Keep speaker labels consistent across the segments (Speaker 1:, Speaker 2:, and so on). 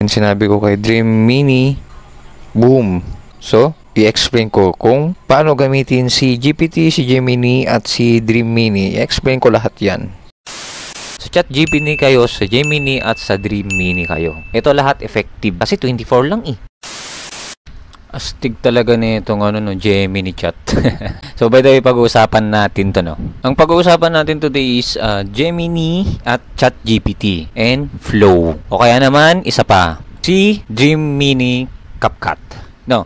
Speaker 1: Ngayon, sinabi ko kay Dream Mini, boom. So, i-explain ko kung paano gamitin si GPT, si Gemini, at si Dream Mini. I-explain ko lahat yan. Sa ChatGPT kayo, sa Gemini, at sa Dream Mini kayo. Ito lahat effective. Kasi 24 lang eh. Astig talaga nitong Gemini chat. So by the way, pag-uusapan natin to, no. Ang pag-uusapan natin today is Gemini at ChatGPT and Flow. O kaya naman isa pa, si Dream Mini CapCut. No.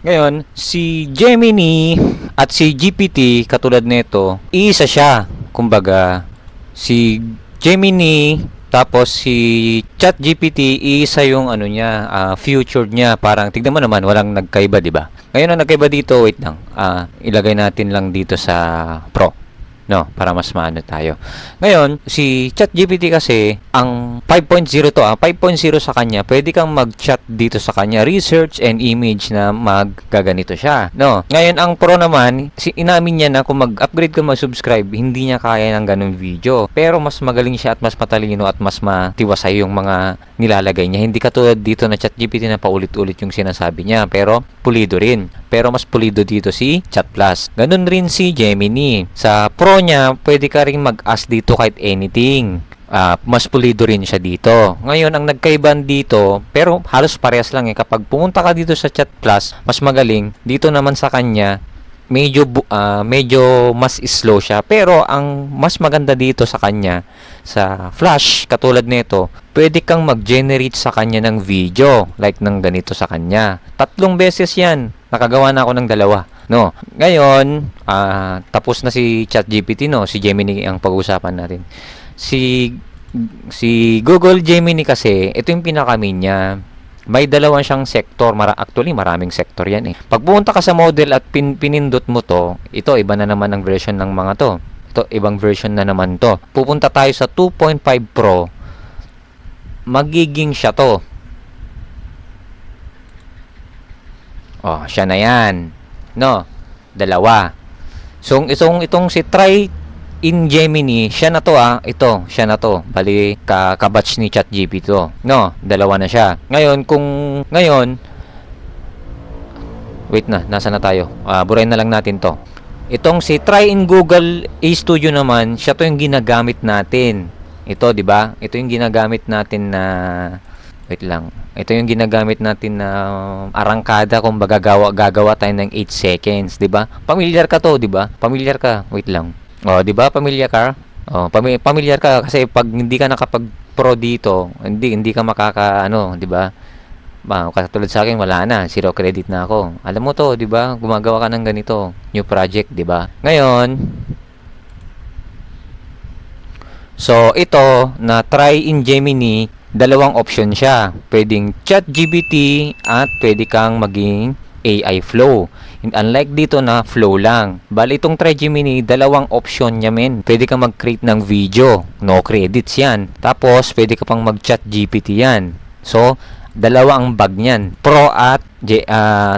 Speaker 1: Ngayon, si Gemini at si GPT katulad nito, isa siya. Kumbaga, si Gemini tapos si ChatGPT isa yung future niya. Parang tignan mo naman, walang nagkaiba, di ba? Ngayon ang nagkaiba dito, wait lang. Ilagay natin lang dito sa Pro. No, para mas maano tayo. Ngayon, si ChatGPT kasi, ang 5.0 to, 5.0 sa kanya, pwede kang mag-chat dito sa kanya, research and image na maggaganito siya. No, ngayon, ang Pro naman, inamin niya na kung mag-upgrade ka mag-subscribe, hindi niya kaya ng ganung video. Pero mas magaling siya at mas matalino at mas matiwasay yung mga nilalagay niya. Hindi katulad dito na ChatGPT na paulit-ulit yung sinasabi niya, pero pulido rin. Pero mas pulido dito si Chat Plus. Ganun rin si Gemini. Sa Pro niya, pwede ka rin mag-ask dito kahit anything. Mas pulido rin siya dito. Ngayon, ang nagkaiban dito, pero halos parehas lang eh. Kapag pumunta ka dito sa Chat Plus, mas magaling. Dito naman sa kanya, medyo mas slow siya. Pero ang mas maganda dito sa kanya, sa Flash, katulad nito, pwede kang mag-generate sa kanya ng video. Like ng ganito sa kanya. 3 beses yan. Nakagawa na ako ng 2. No. Ngayon, tapos na si ChatGPT, no. Si Gemini ang pag-usapan natin. Si Google Gemini kasi, ito yung pinaka-main niya. May dalawang siyang sektor. Actually, maraming sektor yan eh. Pag pumunta ka sa model at pinindot mo to, ito, iba na naman ang version ng mga to. Ito, ibang version na naman to. Pupunta tayo sa 2.5 Pro. Magiging siya to. Oh, siya na yan. No, 2. So, itong si Try in Gemini, siya na to ito, siya na to. Bali, kabatch ni ChatGPT to. No, 2 na siya. Ngayon, wait na, nasa na tayo? Burayin na lang natin to. Itong si Try in Google A-Studio naman, siya to yung ginagamit natin. Ito, di ba? Ito yung ginagamit natin na wait lang. Ito yung ginagamit natin na arangkada kung gagawa tayo ng 8 seconds, 'di ba? Pamilyar ka to, 'di ba? Pamilyar ka. Wait lang. Oh, 'di ba? Pamilyar ka? Oh, pamilyar ka kasi pag hindi ka nakapag-pro dito, hindi ka makaka 'di ba? Katulad sa akin, wala na, 0 credit na ako. Alam mo to, 'di ba? Gumagawa ka ng ganito, new project, 'di ba? Ngayon, so ito na Try in Gemini, 2 option siya. Pwedeng ChatGPT at pwede kang maging AI Flow. And unlike dito na Flow lang. Bali itong Try Gemini, 2 option niya men. Pwede kang mag-create ng video. No credits yan. Tapos pwede ka pang mag-ChatGPT yan. So, 2 ang bag niyan. Pro at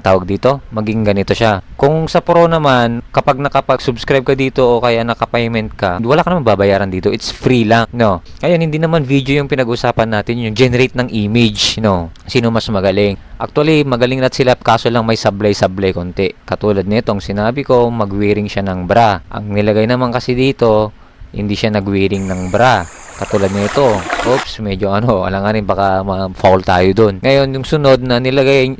Speaker 1: tawag dito, maging ganito siya. Kung sa Pro naman, kapag nakapag-subscribe ka dito o kaya nakapayment ka, wala ka naman babayaran dito. It's free lang, no? Ngayon, hindi naman video yung pinag-usapan natin, yung generate ng image, no? Sino mas magaling? Actually, magaling na sila, kaso lang may sablay-sablay konti. Katulad nitong sinabi ko, mag-wearing siya ng bra. Ang nilagay naman kasi dito, hindi siya nag-wearing ng bra. Katulad nito. Oops, medyo alanganin, baka ma-foul tayo doon. Ngayon, yung sunod na nilagay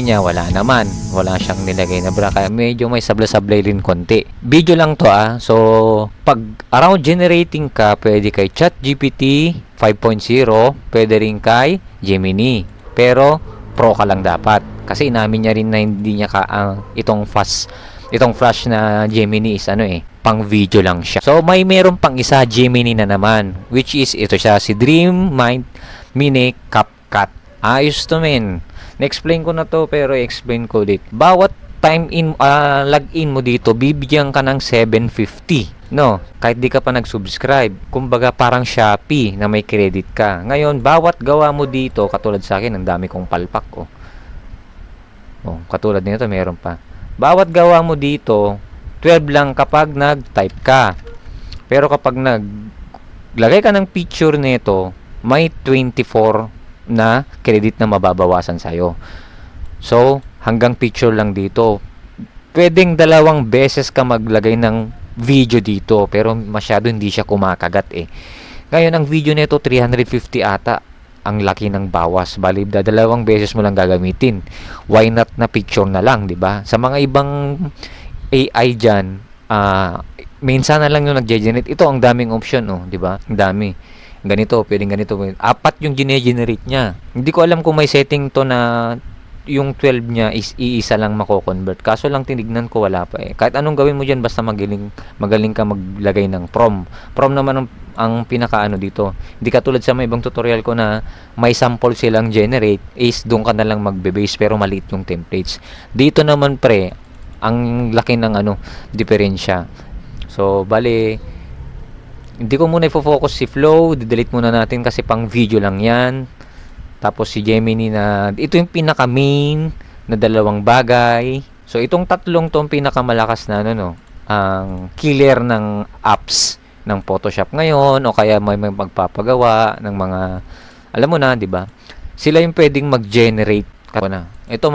Speaker 1: niya, wala naman. Wala siyang nilagay na bra. Kaya medyo may sabla-sablay rin konti. Video lang to So, pag around generating ka, pwede kay ChatGPT 5.0, pwede rin kay Gemini. Pero, Pro ka lang dapat. Kasi inamin niya rin na hindi niya itong Flash na Gemini is pang video lang siya. So, meron pang isa, Gemini na naman, which is ito siya, si Dream Mini CapCut. Ayos to men. Na-explain ko na to, pero i-explain ko ulit. Bawat time login mo dito, bibigyan ka ng 750. No, kahit di ka pa nag-subscribe. Kumbaga parang Shopee na may credit ka. Ngayon, bawat gawa mo dito, katulad sa akin, ang dami kong palpak. Katulad nito, meron pa. Bawat gawa mo dito, 12 lang kapag nag-type ka. Pero kapag naglagay ka ng picture nito, may 24 na credit na mababawasan sa'yo. So, hanggang picture lang dito. Pwedeng 2 beses ka maglagay ng video dito, pero masyado hindi siya kumakagat eh. Ngayon, ang video nito 350 ata. Ang laki ng bawas. Bali, 2 beses mo lang gagamitin. Why not na picture na lang, di ba? Sa mga ibang AI dyan, minsan na lang yung nag-generate. Ito, ang daming option, oh, di ba? Ang dami. Ganito, pwedeng ganito. 4 yung gine-generate niya. Hindi ko alam kung may setting to na yung 12 niya is iisa lang mako-convert. Kaso lang tinignan ko, wala pa eh. Kahit anong gawin mo dyan, basta magaling ka maglagay ng prom. Prom naman ang pinaka dito. Hindi katulad sa may ibang tutorial ko na may sample silang generate, is doon ka na lang magbe-base pero maliit yung templates. Dito naman pre, ang laki ng diferensya. So, bali, hindi ko muna i-focus si Flow, delete muna natin kasi pang video lang yan. Tapos si Gemini na, ito yung pinaka main na 2 bagay. So itong 3 to ang pinakamalakas na ang killer ng apps ng Photoshop ngayon, o kaya may magpapagawa ng mga, alam mo na, 'di ba? Sila yung pwedeng mag-generate na. Ito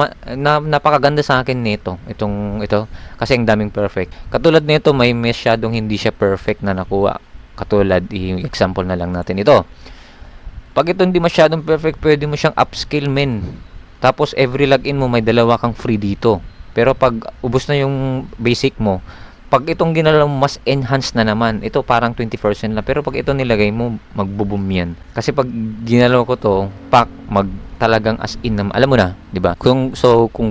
Speaker 1: napakaganda sa akin nito. Ito kasi ang daming perfect. Katulad nito, may masyadong hindi siya perfect na nakuha. Katulad, i-example na lang natin ito. Pag ito hindi masyadong perfect, pwede mo siyang upscale Tapos every login mo may 2 kang free dito. Pero pag ubos na yung basic mo, pag itong ginalaw mo, mas enhance na naman. Ito parang 20% lang. Pero pag ito nilagay mo, magbo-boom yan. Kasi pag ginalaw ko to, talagang as in na, alam mo na, 'di ba? Kung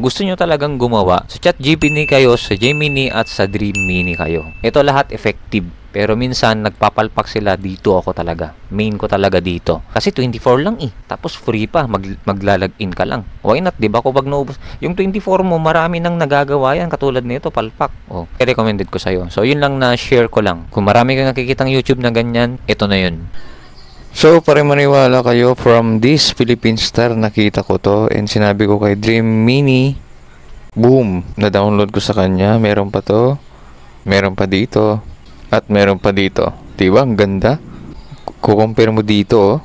Speaker 1: gusto niyo talagang gumawa, sa ChatGPT kayo, sa Gemini at sa Dream Mini kayo. Ito lahat effective. Pero minsan nagpapalpak sila, dito ako talaga. Main ko talaga dito. Kasi 24 lang eh. Tapos free pa, maglalagin ka lang. Why not, 'di ba? Kung pag naubos yung 24 mo, marami nang nagagawa yan katulad nito, palpak. Oh, recommended ko sa iyo. So yun lang na share ko lang. Kung marami kang nakikitang YouTube na ganyan, ito na yun. So, para maniwala kayo, from this Philippine Star, nakita ko to and sinabi ko kay Dream Mini, boom, na-download ko sa kanya. Meron pa to, meron pa dito, at meron pa dito. Diba? Ang ganda. Kukompare mo dito, oh.